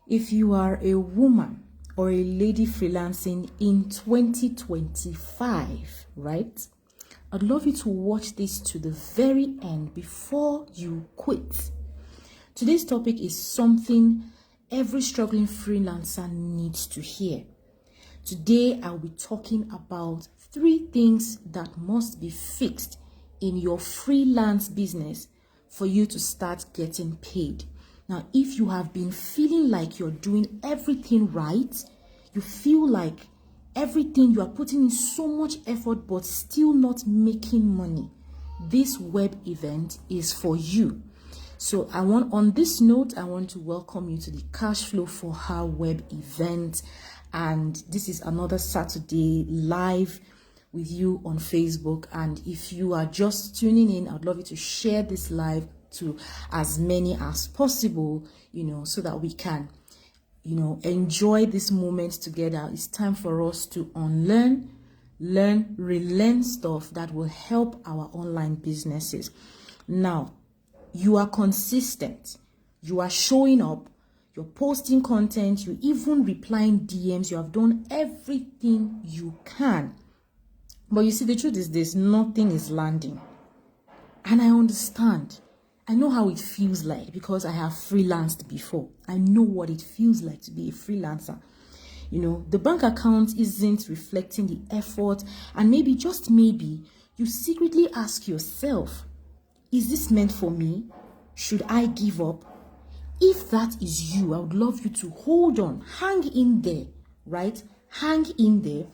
If you are a woman or a lady freelancing in 2025, right? I'd love you to watch this to the very end before you quit. Today's topic is something every struggling freelancer needs to hear. Today, I'll be talking about 3 things that must be fixed in your freelance business for you to start getting paid. Now, if you have been feeling like you're doing everything right, you feel like everything you are putting in so much effort but still not making money, this web event is for you. So on this note, I want to welcome you to the CashFlow for Her web event. And this is another Saturday live with you on Facebook. And if you are just tuning in, I'd love you to share this live to as many as possible, so that we can, enjoy this moment together. It's time for us to unlearn, learn, relearn stuff that will help our online businesses. Now, you are consistent. You are showing up. You're posting content. You're even replying DMs. You have done everything you can. But you see, the truth is this: nothing is landing. And I understand. I know how it feels like because I have freelanced before. I know what it feels like to be a freelancer. The bank account isn't reflecting the effort, and maybe, just maybe, you secretly ask yourself, is this meant for me? Should I give up? If that is you, I would love you to hold on, hang in there, right? Hang in there.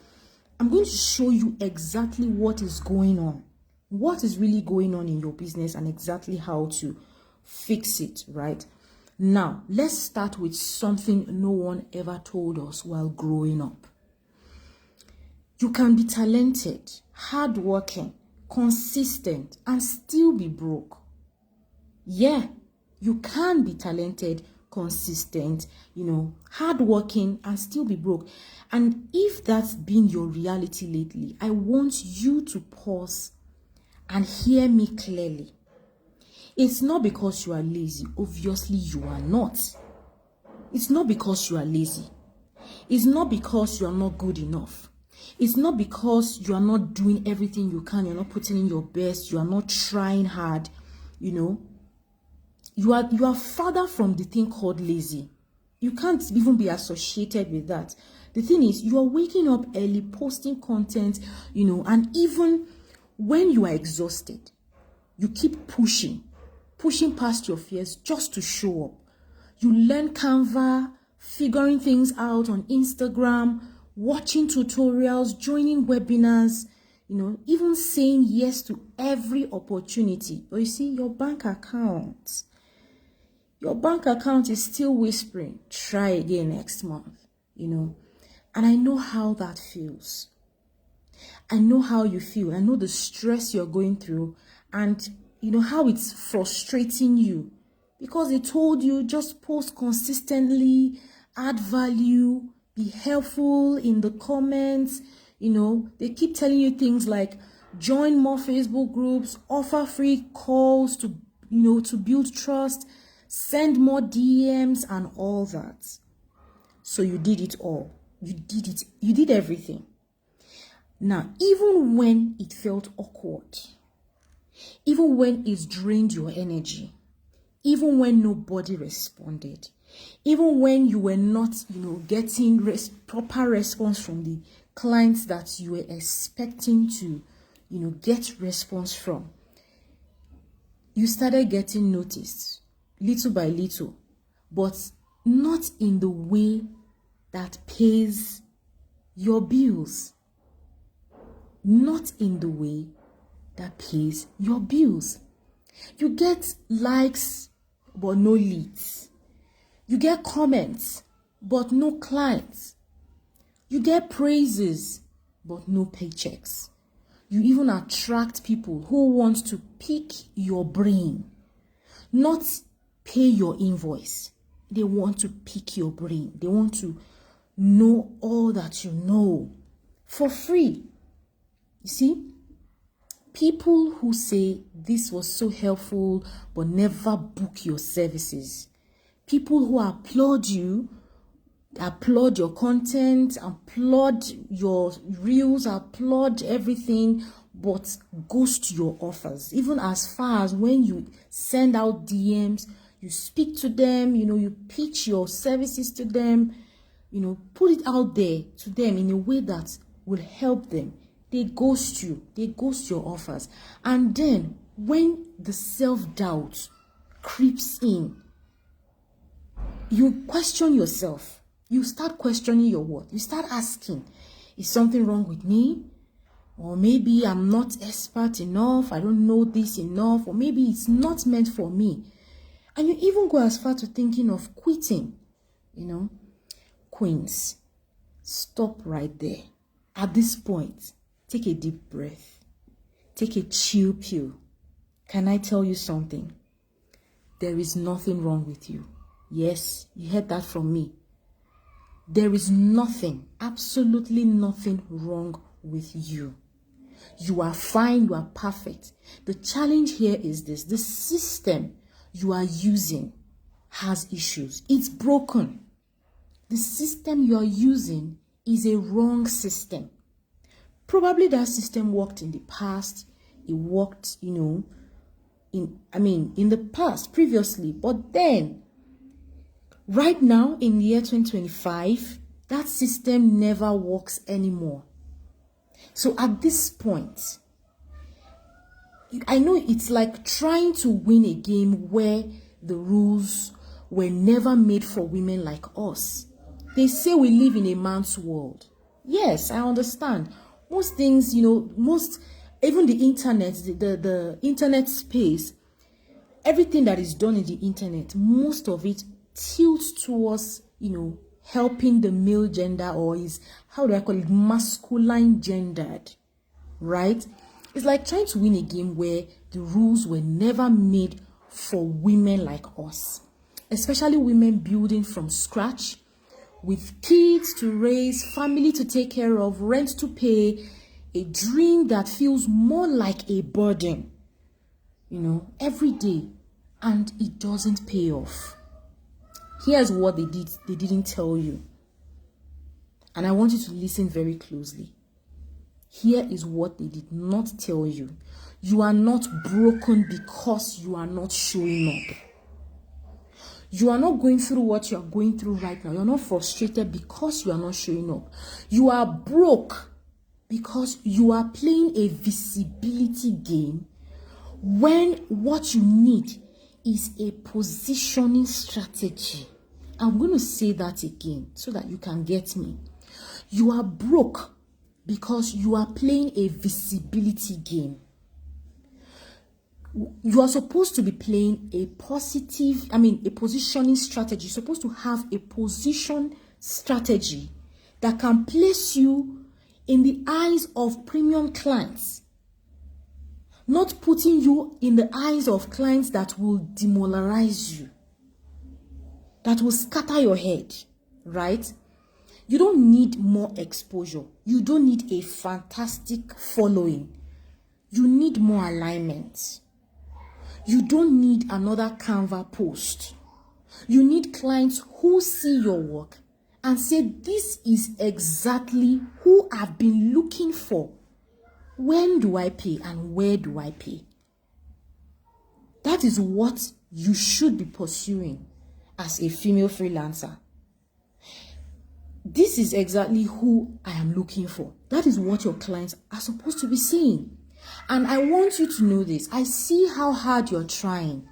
I'm going to show you exactly what is going on. What is really going on in your business and exactly how to fix it, right? Now, let's start with something no one ever told us while growing up. You can be talented, hardworking, consistent, and still be broke. Yeah, you can be talented, consistent, hardworking, and still be broke. And if that's been your reality lately, I want you to pause and hear me clearly. It's not because you are lazy. Obviously, you are not. It's not because you are lazy. It's not because you are not good enough. It's not because you are not doing everything you can. You're not putting in your best. You are not trying hard. You are farther from the thing called lazy. You can't even be associated with that. The thing is, you are waking up early, posting content, and even when you are exhausted, you keep pushing past your fears just to show up. You learn Canva, figuring things out on Instagram, watching tutorials, joining webinars, even saying yes to every opportunity. But you see, your bank account is still whispering, try again next month, And I know how that feels. I know how you feel. I know the stress you're going through, and how it's frustrating you because they told you just post consistently, add value, be helpful in the comments. They keep telling you things like join more Facebook groups, offer free calls to build trust, send more DMs and all that. So you did it all. You did it. You did everything. Now, even when it felt awkward, even when it drained your energy, even when nobody responded, even when you were not, getting proper response from the clients that you were expecting to, get response from, you started getting noticed little by little, but not in the way that pays your bills. Not in the way that pays your bills. You get likes, but no leads. You get comments, but no clients. You get praises, but no paychecks. You even attract people who want to pick your brain, not pay your invoice. They want to pick your brain. They want to know all that you know for free. You see, people who say this was so helpful but never book your services, people who applaud you upload your content, upload your reels, upload everything, but ghost your offers. Even as far as when you send out DMs, you speak to them, you pitch your services to them, put it out there to them in a way that will help them. They ghost you. They ghost your offers. And then when the self-doubt creeps in, you question yourself. You start questioning your worth. You start asking, is something wrong with me? Or maybe I'm not expert enough. I don't know this enough. Or maybe it's not meant for me. And you even go as far to thinking of quitting. Queens, stop right there. At this point, take a deep breath. Take a chill pill. Can I tell you something? There is nothing wrong with you. Yes, you heard that from me. There is nothing, absolutely nothing wrong with you. You are fine, you are perfect. The challenge here is this: the system you are using has issues. It's broken. The system you are using is a wrong system. Probably that system worked in the past. It worked, in the past, previously. But then, right now, in the year 2025, that system never works anymore. So at this point, I know it's like trying to win a game where the rules were never made for women like us. They say we live in a man's world. Yes, I understand. Most things, even the internet, the internet space, everything that is done in the internet, most of it tilts towards, helping the male gender, or is, how do I call it, masculine gendered, right? It's like trying to win a game where the rules were never made for women like us, especially women building from scratch, with kids to raise, family to take care of, rent to pay, a dream that feels more like a burden, every day, and it doesn't pay off. Here's what they didn't tell you. And I want you to listen very closely. Here is what they did not tell you. You are not broken because you are not showing up. You are not going through what you are going through right now. You're not frustrated because you are not showing up. You are broke because you are playing a visibility game when what you need is a positioning strategy. I'm going to say that again so that you can get me. You are broke because you are playing a visibility game. You are supposed to be playing a positioning strategy. You're supposed to have a position strategy that can place you in the eyes of premium clients, not putting you in the eyes of clients that will demoralize you, that will scatter your head, right? You don't need more exposure. You don't need a fantastic following. You need more alignment. You don't need another Canva post. You need clients who see your work and say, this is exactly who I've been looking for. When do I pay and where do I pay? That is what you should be pursuing as a female freelancer. This is exactly who I am looking for. That is what your clients are supposed to be seeing. And I want you to know this. I see how hard you're trying.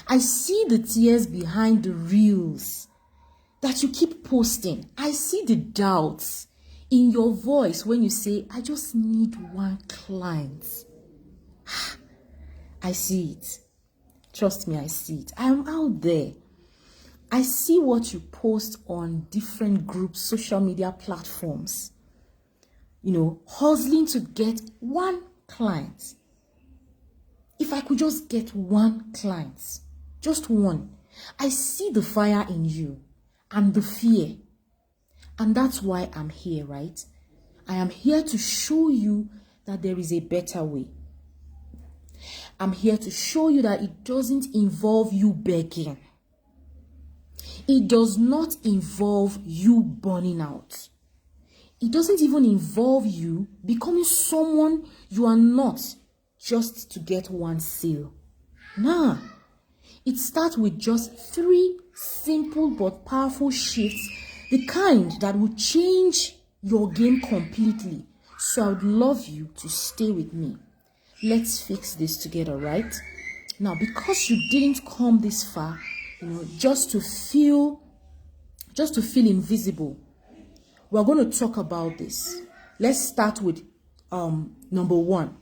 I see the tears behind the reels that you keep posting. I see the doubts in your voice when you say, I just need one client. I see it. Trust me, I see it. I am out there. I see what you post on different groups, social media platforms. Hustling to get one client. If I could just get one client, just one. I see the fire in you and the fear. And that's why I'm here, right? I am here to show you that there is a better way. I'm here to show you that it doesn't involve you begging. It does not involve you burning out. It doesn't even involve you becoming someone you are not just to get one sale. Nah. It starts with just 3 simple but powerful shifts, the kind that will change your game completely. So I would love you to stay with me. Let's fix this together, right? Now, because you didn't come this far, just to feel invisible, we're going to talk about this. Let's start with number 1.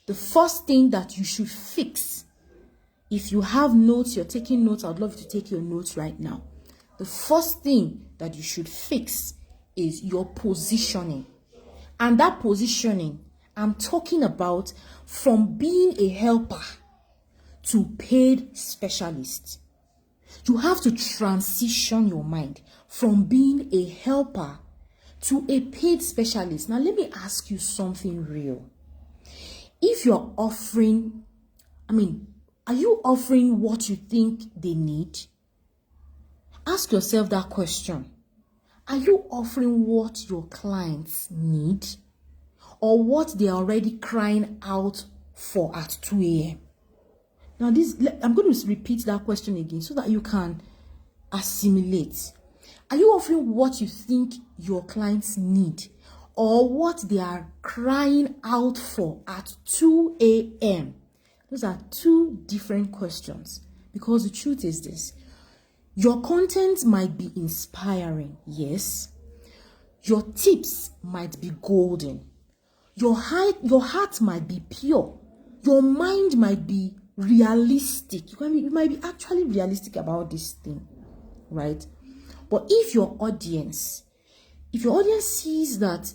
The first thing that you should fix. If you have notes, you're taking notes, I'd love you to take your notes right now. The first thing that you should fix is your positioning. And that positioning, I'm talking about from being a helper to paid specialist. You have to transition your mind from being a helper to a paid specialist. Now, let me ask you something real. If you're offering, are you offering what you think they need? Ask yourself that question. Are you offering what your clients need or what they're already crying out for at 2 a.m.? Now, I'm going to repeat that question again so that you can assimilate. Are you offering what you think your clients need or what they are crying out for at 2 a.m.? Those are 2 different questions, because the truth is this. Your content might be inspiring, yes. Your tips might be golden. Your heart might be pure. Your mind might be realistic. You might be actually realistic about this thing, right? But if your audience sees that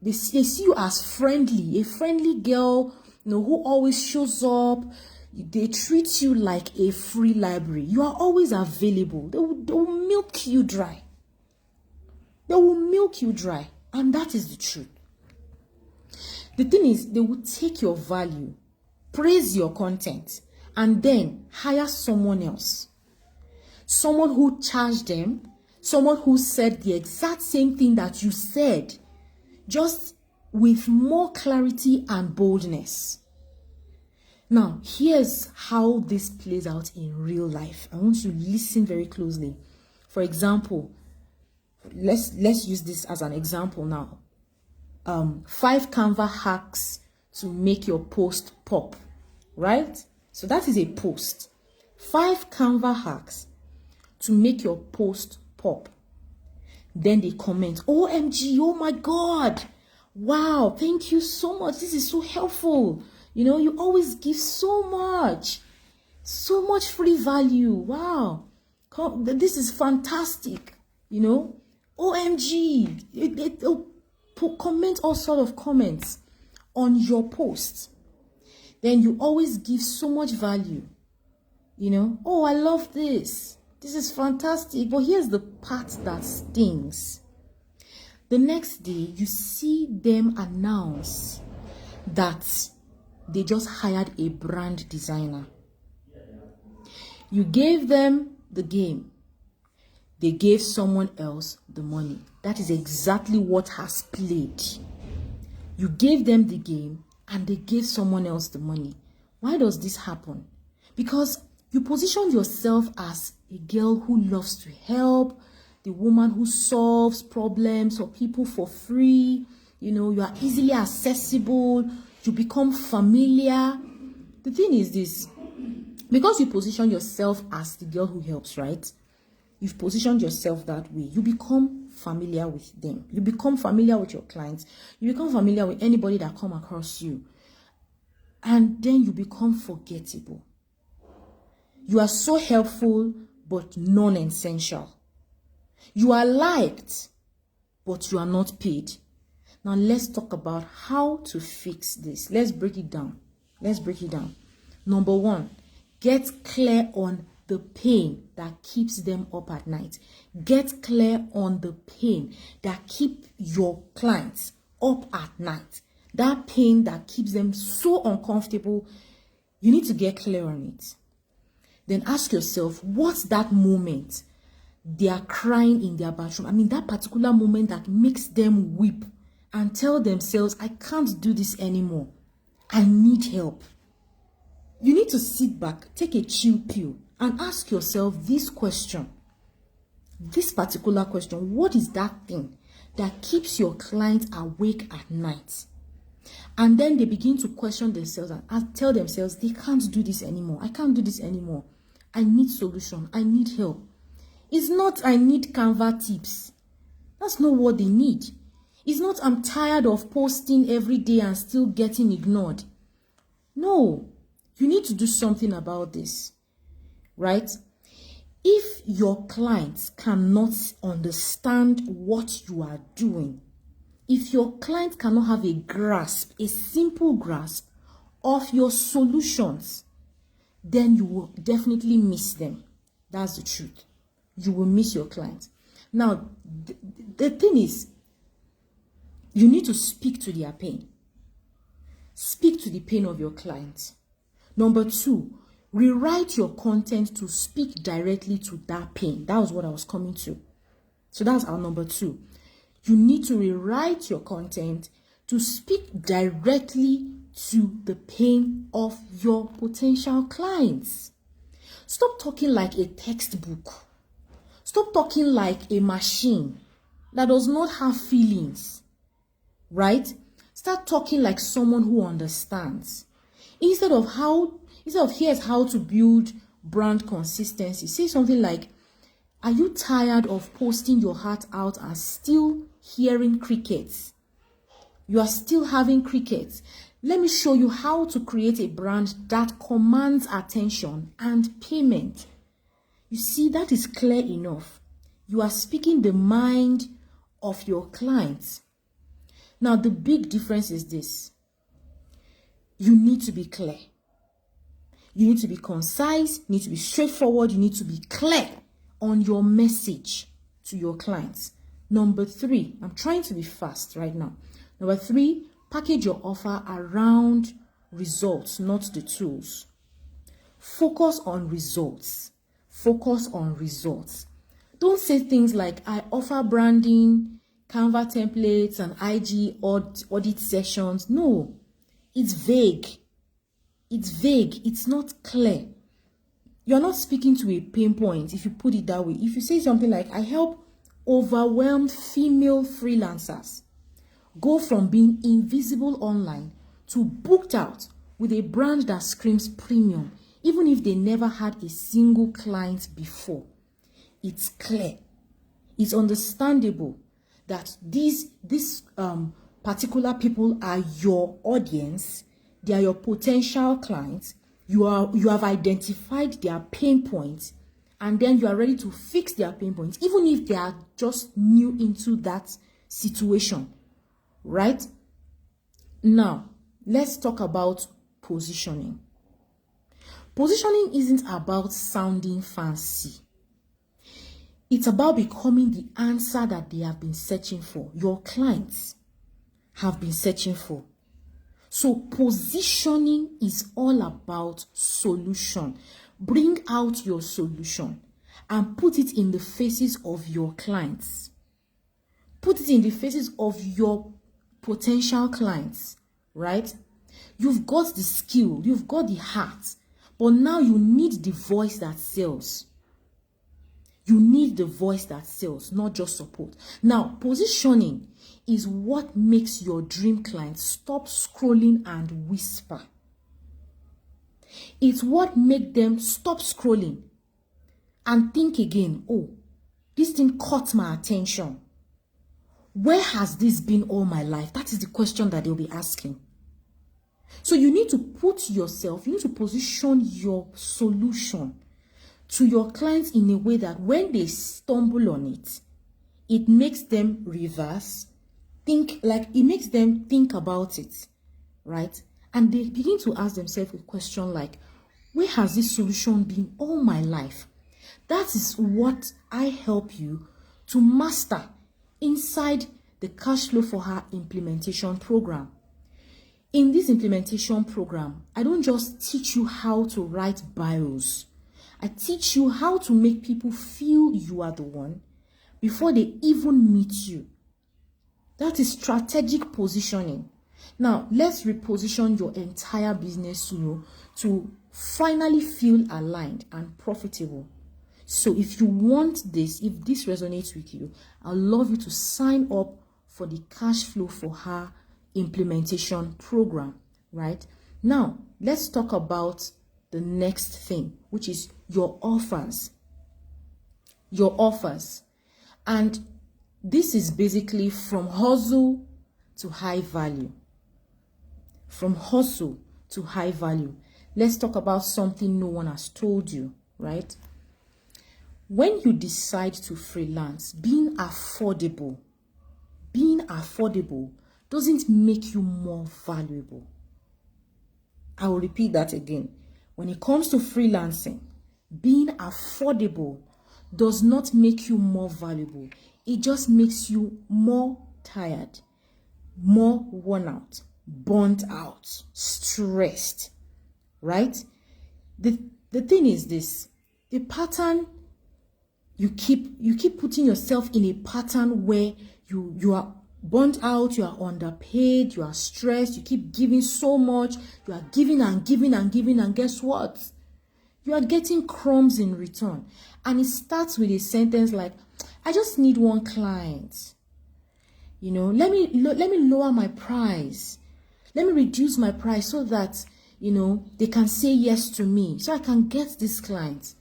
they see you as friendly, a friendly girl, who always shows up, they treat you like a free library, you are always available, they will milk you dry. They will milk you dry. And that is the truth. The thing is, they will take your value, praise your content, and then hire someone else. Someone who charged them, someone who said the exact same thing that you said, just with more clarity and boldness. Now, here's how this plays out in real life. I want you to listen very closely. For example, let's use this as an example now. 5 Canva hacks to make your post pop, right? So that is a post. 5 Canva hacks to make your post pop. Then they comment, OMG, oh my God, wow, thank you so much. This is so helpful. You always give so much free value. Wow, this is fantastic. OMG, comment all sort of comments on your posts. Then you always give so much value. Oh, I love this. This is fantastic. But here's the part that stings. The next day, you see them announce that they just hired a brand designer. You gave them the game. They gave someone else the money. That is exactly what has played. You gave them the game and they gave someone else the money. Why does this happen? Because you position yourself as a girl who loves to help, the woman who solves problems for people for free. You are easily accessible. You become familiar. The thing is this, because you position yourself as the girl who helps, right? You've positioned yourself that way. You become familiar with them. You become familiar with your clients. You become familiar with anybody that come across you. And then you become forgettable. You are so helpful, but non-essential. You are liked, but you are not paid. Now let's talk about how to fix this. Let's break it down. Number 1, get clear on the pain that keeps them up at night. Get clear on the pain that keep your clients up at night. That pain that keeps them so uncomfortable. You need to get clear on it. Then ask yourself, what's that moment they are crying in their bathroom. I mean, that particular moment that makes them weep and tell themselves, I can't do this anymore. I need help. You need to sit back, take a chill pill, and ask yourself this question. This particular question: what is that thing that keeps your client awake at night? And then they begin to question themselves and tell themselves, they can't do this anymore. I can't do this anymore. I need solution. I need help. It's not, I need Canva tips. That's not what they need. It's not, I'm tired of posting every day and still getting ignored. No, you need to do something about this, right? If your clients cannot understand what you are doing, if your client cannot have a grasp, a simple grasp of your solutions, then you will definitely miss them. That's the truth. You will miss your clients. Now, the thing is, you need to speak to their pain. Speak to the pain of your clients. Number 2, rewrite your content to speak directly to that pain. That was what I was coming to. So that's our number 2. You need to rewrite your content to speak directly to the pain of your potential clients. Stop talking like a textbook. Stop talking like a machine that does not have feelings, right? Start talking like someone who understands. Instead of here's how to build brand consistency, say something like, are you tired of posting your heart out and still hearing crickets? You are still having crickets. Let me show you how to create a brand that commands attention and payment. You see, that is clear enough. You are speaking the mind of your clients. Now, the big difference is this. You need to be clear. You need to be concise. You need to be straightforward. You need to be clear on your message to your clients. Number 3, I'm trying to be fast right now. Number 3, package your offer around results, not the tools. Focus on results. Focus on results. Don't say things like, I offer branding, Canva templates, and IG audit sessions. No, it's vague. It's vague. It's not clear. You're not speaking to a pain point if you put it that way. If you say something like, I help overwhelmed female freelancers go from being invisible online to booked out with a brand that screams premium, even if they never had a single client before. It's clear. It's understandable that these particular people are your audience. They are your potential clients. You have identified their pain points, and then you are ready to fix their pain points, even if they are just new into that situation, right? Now, let's talk about positioning. Positioning isn't about sounding fancy. It's about becoming the answer that they have been searching for. Your clients have been searching for. So positioning is all about solution. Bring out your solution and put it in the faces of your clients. Put it in the faces of your potential clients, right? You've got the skill, you've got the heart, but now you need the voice that sells. You need the voice that sells, not just support. Now, positioning is what makes your dream client stop scrolling and whisper. It's what makes them stop scrolling and think again, oh, this thing caught my attention. Where has this been all my life? That is the question that they'll be asking. So you need to put yourself, you need to position your solution to your clients in a way that when they stumble on it, it makes them reverse, it makes them think about it, right? And they begin to ask themselves a question like, where has this solution been all my life? That is what I help you to master inside the CashFlow for Her implementation program. In this implementation program, I don't just teach you how to write bios. I teach you how to make people feel you are the one before they even meet you. That is strategic positioning. Now, let's reposition your entire business, to finally feel aligned and profitable. So if you want this, if this resonates with you, I'd love you to sign up for the CashFlow for Her implementation program, right? Now, let's talk about the next thing, which is your offers. Your offers. And this is basically from hustle to high value. From hustle to high value. Let's talk about something no one has told you, right? When you decide to freelance, being affordable doesn't make you more valuable. I will repeat that again. When it comes to freelancing, being affordable does not make you more valuable. It just makes you more tired, more worn out, burnt out, stressed, right? The thing is this, the pattern, you keep putting yourself in a pattern where you are burnt out, you are underpaid, you are stressed, you keep giving so much, you are giving and giving and giving, and guess what? You are getting crumbs in return. And it starts with a sentence like, I just need one client. Let me lower my price. Let me reduce my price so that, they can say yes to me, so I can get this client.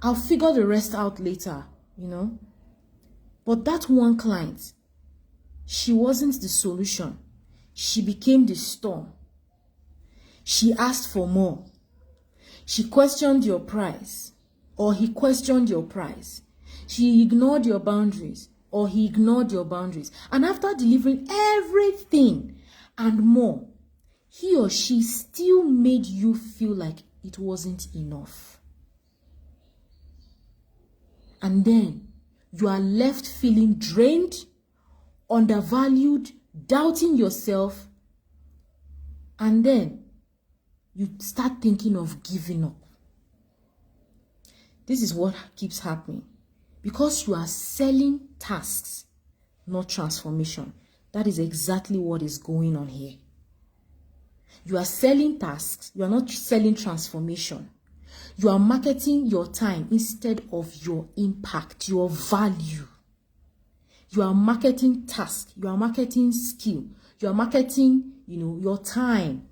I'll figure the rest out later, But that one client, she wasn't the solution. She became the storm. She asked for more. She questioned your price, or he questioned your price. She ignored your boundaries, or he ignored your boundaries. And after delivering everything and more, he or she still made you feel like it wasn't enough. And then you are left feeling drained, undervalued, doubting yourself, and then you start thinking of giving up. This is what keeps happening because you are selling tasks, not transformation. That is exactly what is going on here. You are selling tasks, you are not selling transformation. You are marketing your time instead of your impact, your value. You are marketing task, you are marketing skill, you are marketing, your time.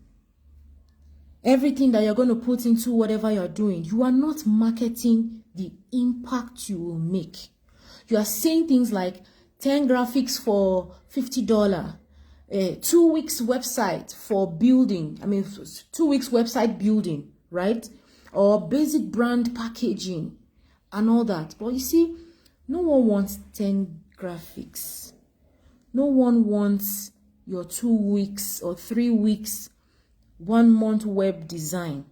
Everything that you're going to put into whatever you're doing, you are not marketing the impact you will make. You are saying things like 10 graphics for $50, 2 weeks website for building, 2 weeks website building, right? Or basic brand packaging and all that. But you see, no one wants 10 graphics. No one wants your 2 weeks or 3 weeks, 1 month web design.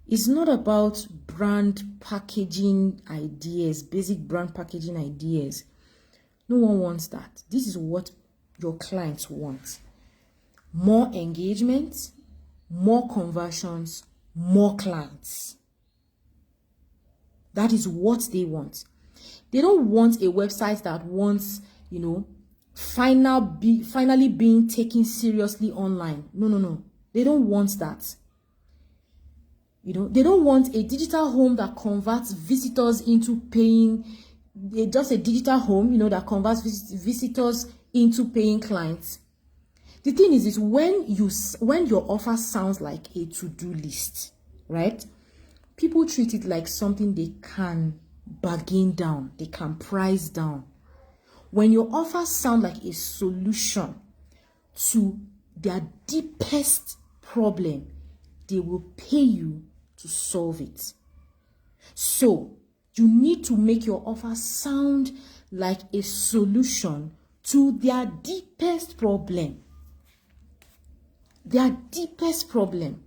It's not about brand packaging ideas, basic brand packaging ideas. No one wants that. This is what your clients want. More engagement, more conversions, more clients. That is what they want. They don't want a website that wants, finally being taken seriously online. No. They don't want that. They don't want a digital home that converts visitors into paying, just a digital home, that converts visitors into paying clients. The thing is when your offer sounds like a to-do list, right? People treat it like something they can bargain down, they can price down. When your offers sound like a solution to their deepest problem, they will pay you to solve it. So you need to make your offer sound like a solution to their deepest problem. Their deepest problem.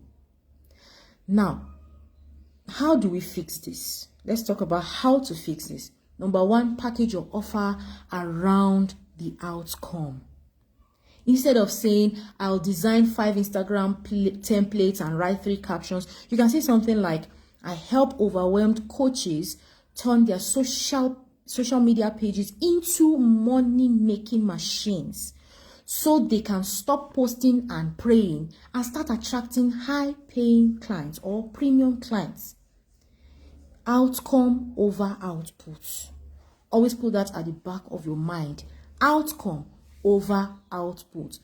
Now, how do we fix this? Let's talk about how to fix this. Number 1, package your offer around the outcome. Instead of saying, I'll design 5 Instagram templates and write 3 captions, you can say something like, I help overwhelmed coaches turn their social media pages into money-making machines so they can stop posting and praying and start attracting high-paying clients or premium clients. Outcome over output. Always put that at the back of your mind. Outcome over output.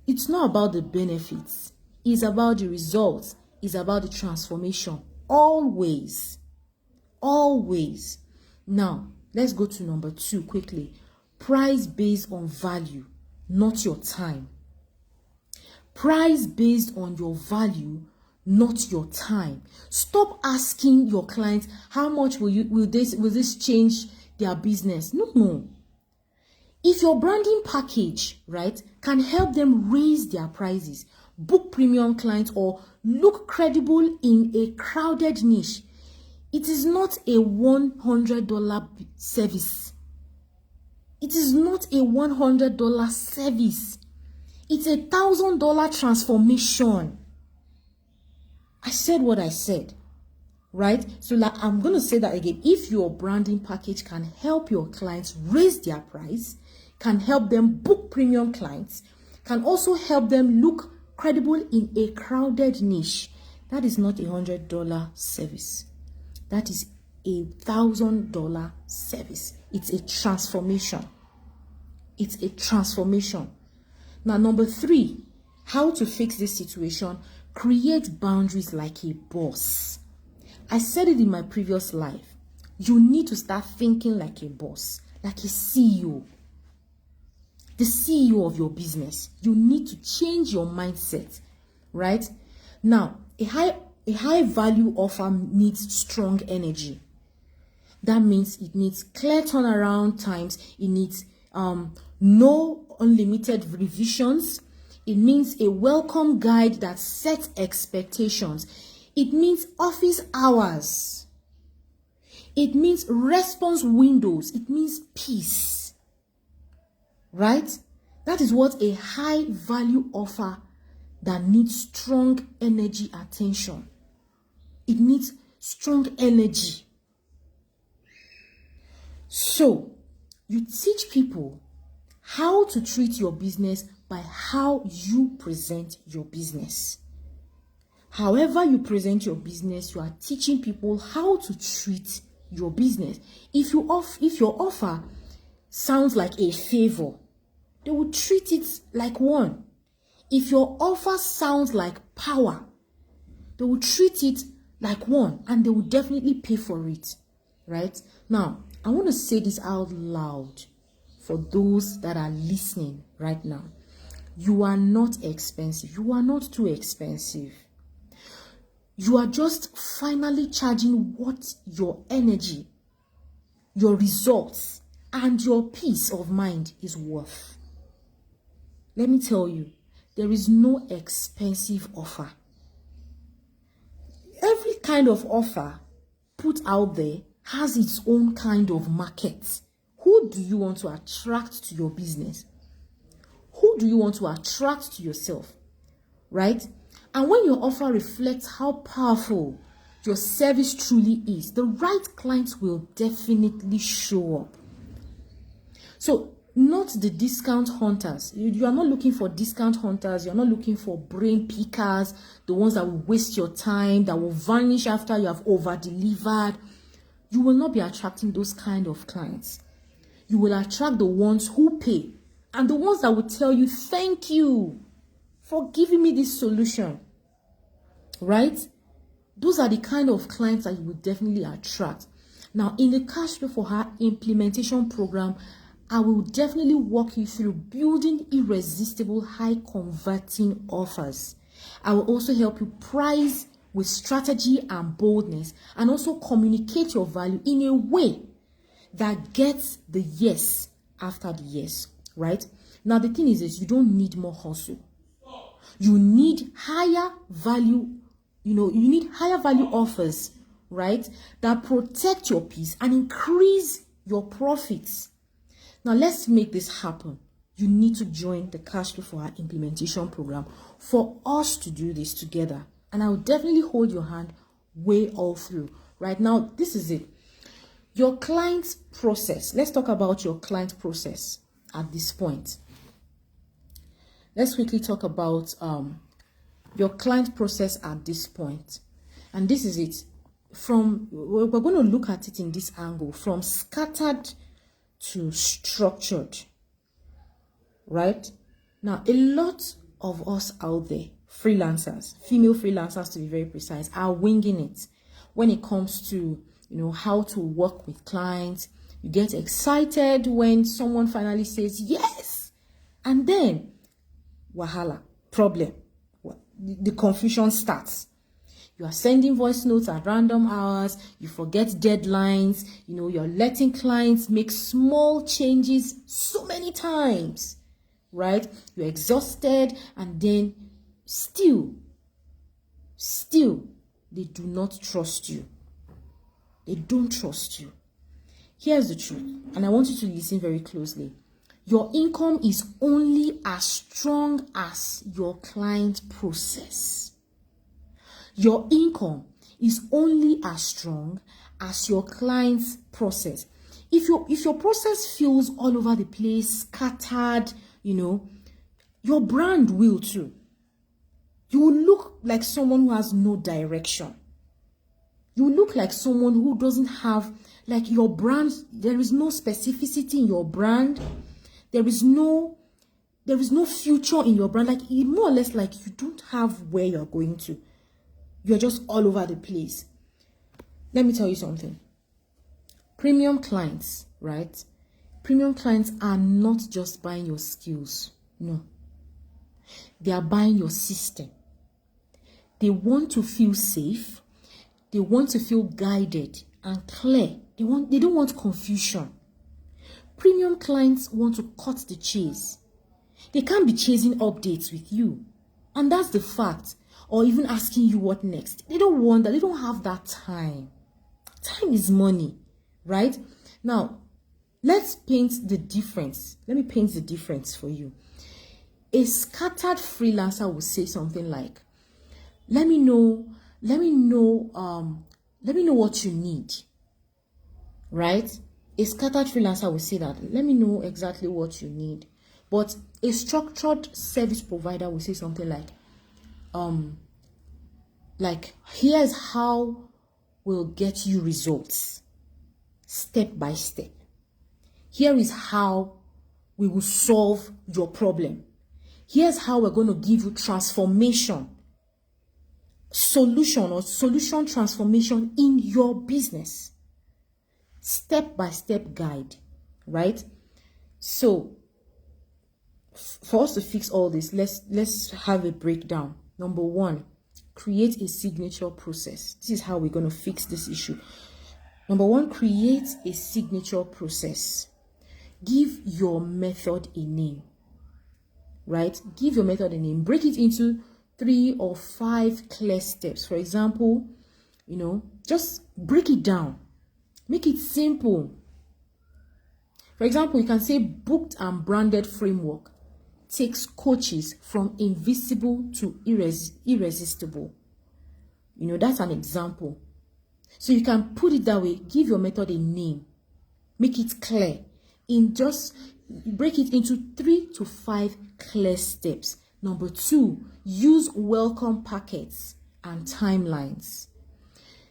It's not about the benefits. It's about the results. It's about the transformation. Always. Always. Now, let's go to number 2 quickly. Price based on value, not your time. Price based on your value, not your time. Stop asking your clients, how much will this change their business? No. If your branding package, right, can help them raise their prices, book premium clients, or look credible in a crowded niche, it is not a $100 service. It is not a $100 service. It's a $1,000 transformation. I said what I said, right? So I'm going to say that again. If your branding package can help your clients raise their price, can help them book premium clients, can also help them look credible in a crowded niche, that is not a $100 service. That is a $1,000 service. It's a transformation. It's a transformation. Now, number 3, how to fix this situation: create boundaries like a boss. I said it in my previous life. You need to start thinking like a boss, like a CEO. The CEO of your business. You need to change your mindset, right? Now, a high value offer needs strong energy. That means it needs clear turnaround times. It needs no unlimited revisions. It means a welcome guide that sets expectations. It means office hours. It means response windows. It means peace. Right? That is what a high value offer that needs strong energy attention. It needs strong energy. So, you teach people how to treat your business by how you present your business. However you present your business, you are teaching people how to treat your business. If your offer sounds like a favor, they will treat it like one. If your offer sounds like power, they will treat it like one, and they will definitely pay for it, right? Now, I want to say this out loud for those that are listening right now. You are not expensive. You are not too expensive. You are just finally charging what your energy, your results, and your peace of mind is worth. Let me tell you, there is no expensive offer. Every kind of offer put out there has its own kind of market. Who do you want to attract to your business? Who do you want to attract to yourself? Right? And when your offer reflects how powerful your service truly is, the right clients will definitely show up. So, not the discount hunters. You are not looking for discount hunters. You are not looking for brain pickers, the ones that will waste your time, that will vanish after you have over-delivered. You will not be attracting those kind of clients. You will attract the ones who pay, and the ones that will tell you, thank you for giving me this solution. Right? Those are the kind of clients that you will definitely attract. Now, in the CashFlow for Her implementation program, I will definitely walk you through building irresistible, high-converting offers. I will also help you price with strategy and boldness, and also communicate your value in a way that gets the yes after the yes, right? Now, the thing is this, you don't need more hustle. You need higher value, you need higher value offers, right? That protect your peace and increase your profits. Now, let's make this happen. You need to join the CashFlow for Her implementation program for us to do this together. And I will definitely hold your hand way all through. Right now, this is it. Your client's process. Let's talk about your client process at this point. Let's quickly talk about your client process at this point. And this is it. We're going to look at it in this angle, from scattered to structured. Right? Now, a lot of us out there, freelancers, female freelancers to be very precise, are winging it when it comes to, how to work with clients. You get excited when someone finally says yes, and then wahala, problem, the confusion starts. You are sending voice notes at random hours, you forget deadlines, you're letting clients make small changes so many times, right? You're exhausted, and then still, they do not trust you. They don't trust you. Here's the truth, and I want you to listen very closely. Your income is only as strong as your client process. Your income is only as strong as your client's process. If your process feels all over the place, scattered, your brand will too. You will look like someone who has no direction. You will look like someone who doesn't have, like, your brand. There is no specificity in your brand. There is no future in your brand. Like, more or less, like, you don't have where you're going to. You're just all over the place. Let me tell you something. Premium clients, right? Premium clients are not just buying your skills. No. They are buying your system. They want to feel safe. They want to feel guided and clear. They don't want confusion. Premium clients want to cut the chase. They can't be chasing updates with you. And that's the fact. Or even asking you what next. They don't want that. They don't have that time. Time is money, right? Now, let's paint the difference. Let me paint the difference for you. A scattered freelancer will say something like, let me know what you need. Right? A scattered freelancer will say that, let me know exactly what you need. But a structured service provider will say something like, here's how we'll get you results, step by step. Here is how we will solve your problem. Here's how we're going to give you solution transformation in your business. Step by step guide, right? So, for us to fix all this, let's have a breakdown. Number one, create a signature process. This is how we're going to fix this issue. Number one, create a signature process. Give your method a name, right? Give your method a name. Break it into 3 or 5 clear steps. For example, just break it down. Make it simple. For example, you can say booked and branded framework takes coaches from invisible to irresistible. That's an example. So you can put it that way. Give your method a name. Make it clear. Just break it into 3 to 5 clear steps. Number 2, use welcome packets and timelines.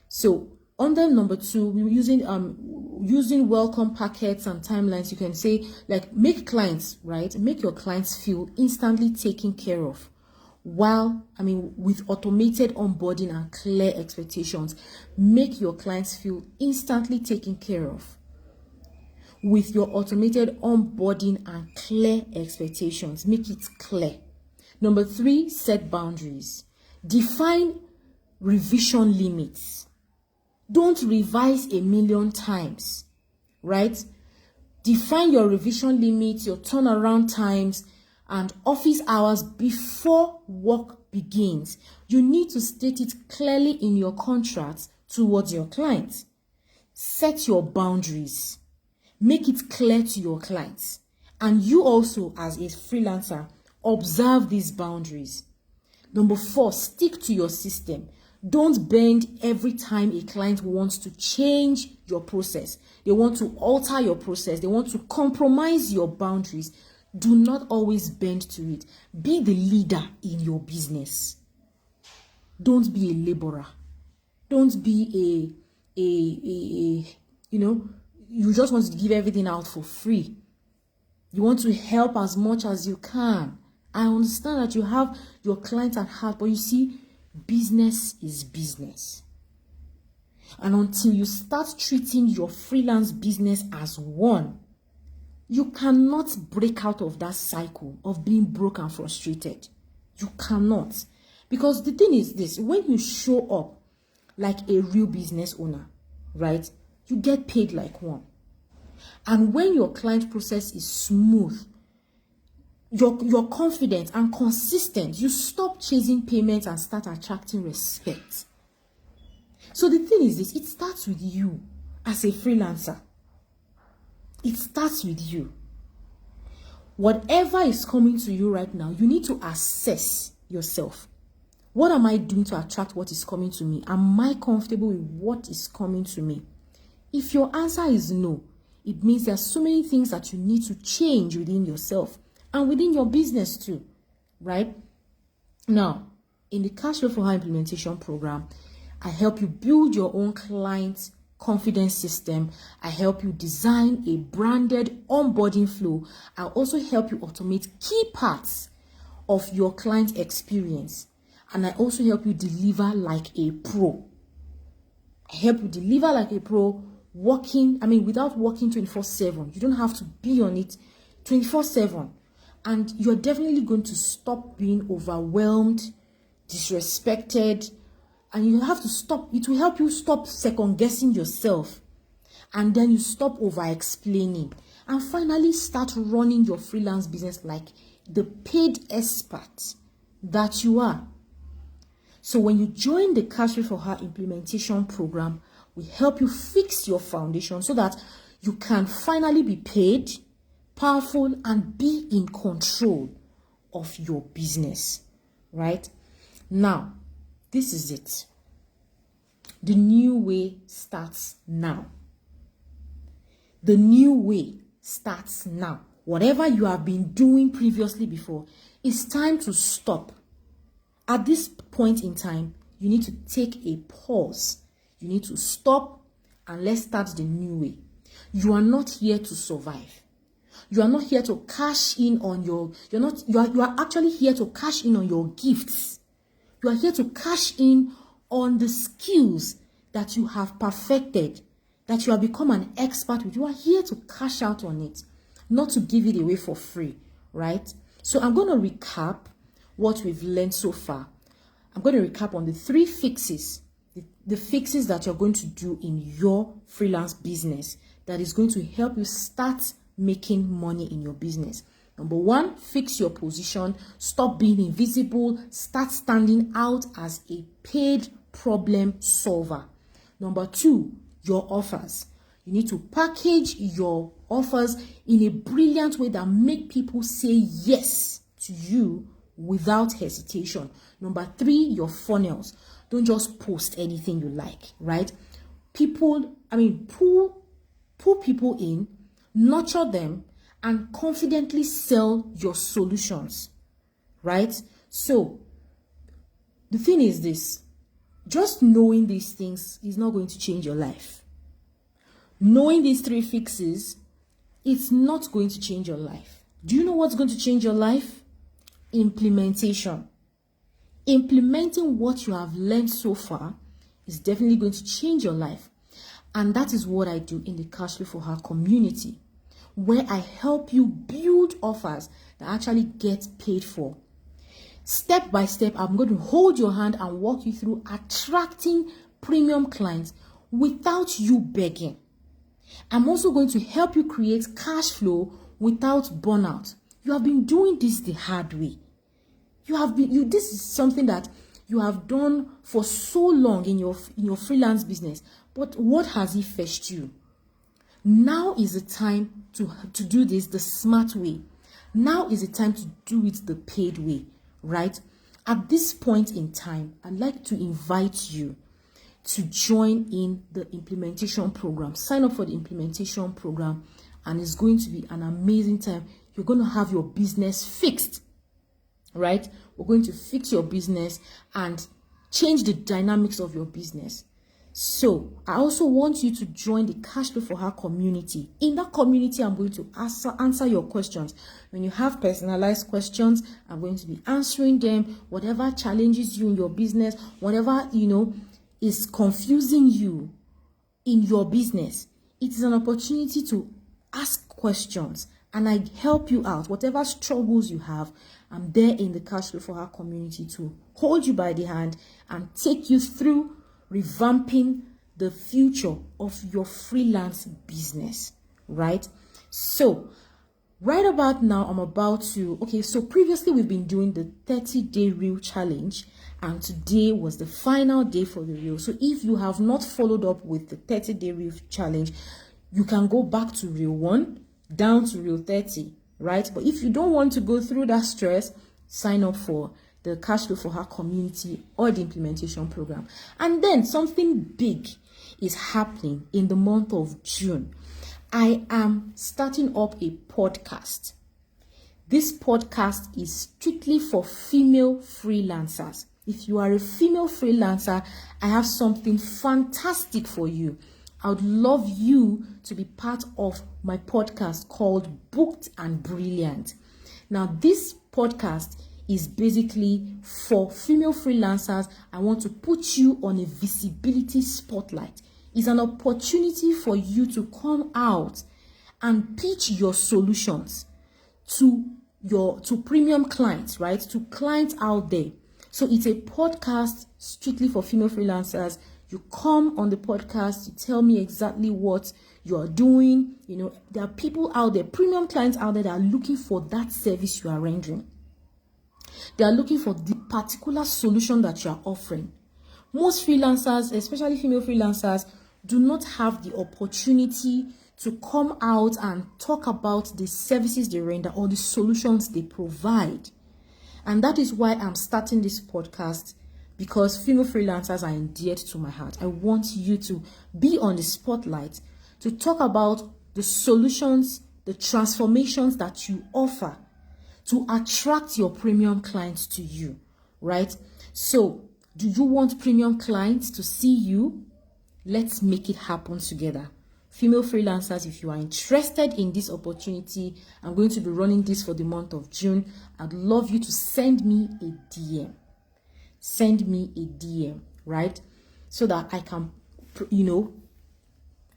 So under number 2, we're using welcome packets and timelines. You can say, like, make your clients feel instantly taken care of, with automated onboarding and clear expectations. Make your clients feel instantly taken care of with your automated onboarding and clear expectations. Make it clear. Number 3, set boundaries. Define revision limits. Don't revise a million times, right? Define your revision limits, your turnaround times, and office hours before work begins. You need to state it clearly in your contracts towards your clients. Set your boundaries. Make it clear to your clients. And you also, as a freelancer, observe these boundaries. Number 4, stick to your system. Don't bend every time a client wants to change your process. They want to alter your process. They want to compromise your boundaries. Do not always bend to it. Be the leader in your business. Don't be a laborer. Don't be you just want to give everything out for free. You want to help as much as you can. I understand that you have your clients at heart, but you see, business is business. And until you start treating your freelance business as one, you cannot break out of that cycle of being broke and frustrated. You cannot. Because the thing is this, when you show up like a real business owner, right, you get paid like one. And when your client process is smooth, you're confident and consistent, you stop chasing payments and start attracting respect. So the thing is this, it starts with you as a freelancer. It starts with you. Whatever is coming to you right now, you need to assess yourself. What am I doing to attract what is coming to me? Am I comfortable with what is coming to me? If your answer is no, it means there are so many things that you need to change within yourself and within your business too, right? Now, in the CashFlow for Her implementation program, I help you build your own client confidence system. I help you design a branded onboarding flow. I also help you automate key parts of your client experience. And I also help you deliver like a pro. I help you deliver like a pro, without working 24/7. You don't have to be on it 24/7. And you're definitely going to stop being overwhelmed, disrespected, and you have to stop. It will help you stop second guessing yourself. And then you stop over explaining and finally start running your freelance business like the paid expert that you are. So when you join the CashFlow for Her implementation program, we help you fix your foundation so that you can finally be paid, powerful, and be in control of your business, right? Now, this is it. The new way starts now. The new way starts now. Whatever you have been doing previously before, it's time to stop. At this point in time, you need to take a pause. You need to stop and let's start the new way. You are not here to survive. You are not here to cash in on you are actually here to cash in on your gifts. You are here to cash in on the skills that you have perfected, that you have become an expert with. You are here to cash out on it, not to give it away for free, right? So I'm going to recap what we've learned so far. I'm going to recap on the 3 fixes, the fixes that you're going to do in your freelance business that is going to help you start making money in your business. Number 1, fix your position, stop being invisible, start standing out as a paid problem solver. Number 2, your offers. You need to package your offers in a brilliant way that make people say yes to you without hesitation. Number 3, your funnels. Don't just post anything you like, right? Pull people in, nurture them, and confidently sell your solutions, right? So the thing is this, just knowing these things is not going to change your life. Knowing these 3 fixes, it's not going to change your life. Do you know what's going to change your life? Implementation. Implementing what you have learned so far is definitely going to change your life. And that is what I do in the CashFlow for Her community, where I help you build offers that actually get paid for. Step by step, I'm going to hold your hand and walk you through attracting premium clients without you begging. I'm also going to help you create cash flow without burnout. You have been doing this the hard way. This is something that you have done for so long in your freelance business, but what has it fetched you? Now is the time to do this the smart way. Now is the time to do it the paid way, right? At this point in time, I'd like to invite you to join in the implementation program. Sign up for the implementation program, and it's going to be an amazing time. You're going to have your business fixed, right? We're going to fix your business and change the dynamics of your business. So I also want you to join the CashFlow for Her community. In that community, I'm going to answer your questions. When you have personalized questions, I'm going to be answering them. Whatever challenges you in your business, whatever, is confusing you in your business, it is an opportunity to ask questions, and I help you out. Whatever struggles you have, I'm there in the CashFlow for Her community to hold you by the hand and take you through revamping the future of your freelance business, right? So right about now, I'm about to, so previously we've been doing the 30-day reel challenge, and today was the final day for the reel. So if you have not followed up with the 30-day reel challenge, you can go back to reel 1 down to reel 30, right? But if you don't want to go through that stress, sign up for the CashFlow for Her community or the implementation program. And then something big is happening in the month of June. I am starting up a podcast. This podcast is strictly for female freelancers. If you are a female freelancer, I have something fantastic for you. I would love you to be part of my podcast called Booked and Brilliant. Now, this podcast is basically for female freelancers. I want to put you on a visibility spotlight. It's an opportunity for you to come out and pitch your solutions to premium clients, right? To clients out there. So it's a podcast strictly for female freelancers. You come on the podcast, you tell me exactly what you are doing. There are people out there, premium clients out there, that are looking for that service you are rendering. They are looking for the particular solution that you are offering. Most freelancers, especially female freelancers, do not have the opportunity to come out and talk about the services they render or the solutions they provide. And that is why I'm starting this podcast, because female freelancers are endeared to my heart. I want you to be on the spotlight to talk about the solutions, the transformations that you offer to attract your premium clients to you, right? So, do you want premium clients to see you? Let's make it happen together. Female freelancers, if you are interested in this opportunity, I'm going to be running this for the month of June. I'd love you to send me a DM. Send me a DM, right? So that I can,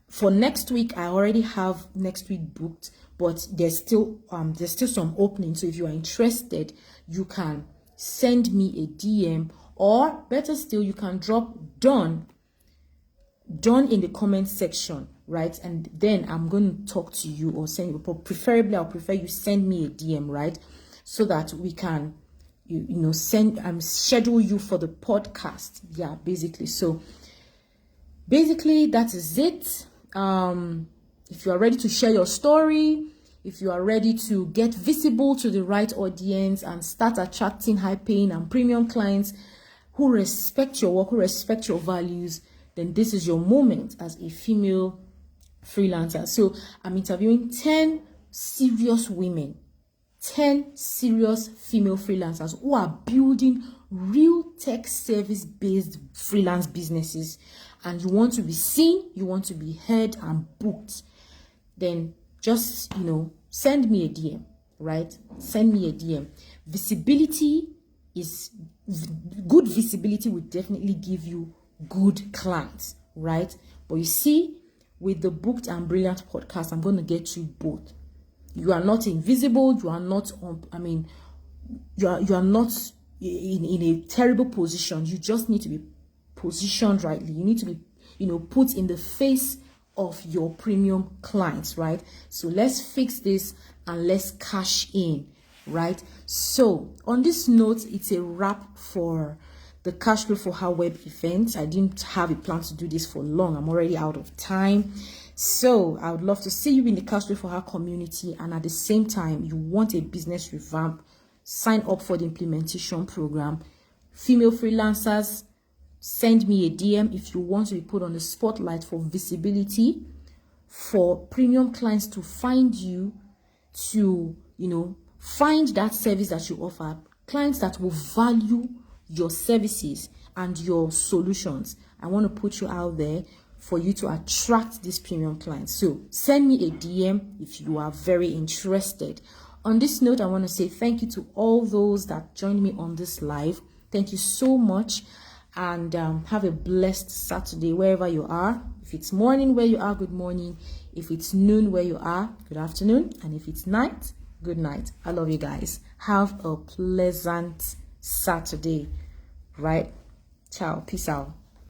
for next week, I already have next week booked, but there's still some opening. So if you are interested, you can send me a DM, or better still, you can drop done in the comment section, right? And then I'm going to talk to you or send you, but preferably I'll prefer you send me a DM, right? So that we can, schedule you for the podcast. Yeah, basically. So basically that is it. If you are ready to share your story, if you are ready to get visible to the right audience and start attracting high paying and premium clients who respect your work, who respect your values, then this is your moment as a female freelancer. So I'm interviewing 10 serious women, 10 serious female freelancers who are building real tech service based freelance businesses, and you want to be seen, you want to be heard and booked, then just, send me a DM, right? Send me a DM. Good visibility will definitely give you good clients, right? But you see, with the Booked and Brilliant podcast, I'm going to get you both. You are not invisible. You are not you are not in a terrible position. You just need to be positioned rightly. You need to be, put in the face of your premium clients, right? So let's fix this and let's cash in, right? So on this note, it's a wrap for the CashFlow for Her web event. I didn't have a plan to do this for long. I'm already out of time. So I would love to see you in the CashFlow for Her community, and at the same time, you want a business revamp, sign up for the implementation program. Female freelancers, send me a DM if you want to be put on the spotlight for visibility, for premium clients to find you, to, find that service that you offer, clients that will value your services and your solutions. I want to put you out there for you to attract these premium clients. So send me a DM if you are very interested. On this note, I want to say thank you to all those that joined me on this live. Thank you so much, and have a blessed Saturday wherever you are. If it's morning where you are, good morning. If it's noon where you are, good afternoon. And if it's night, good night. I love you guys. Have a pleasant Saturday. Right? Ciao. Peace out.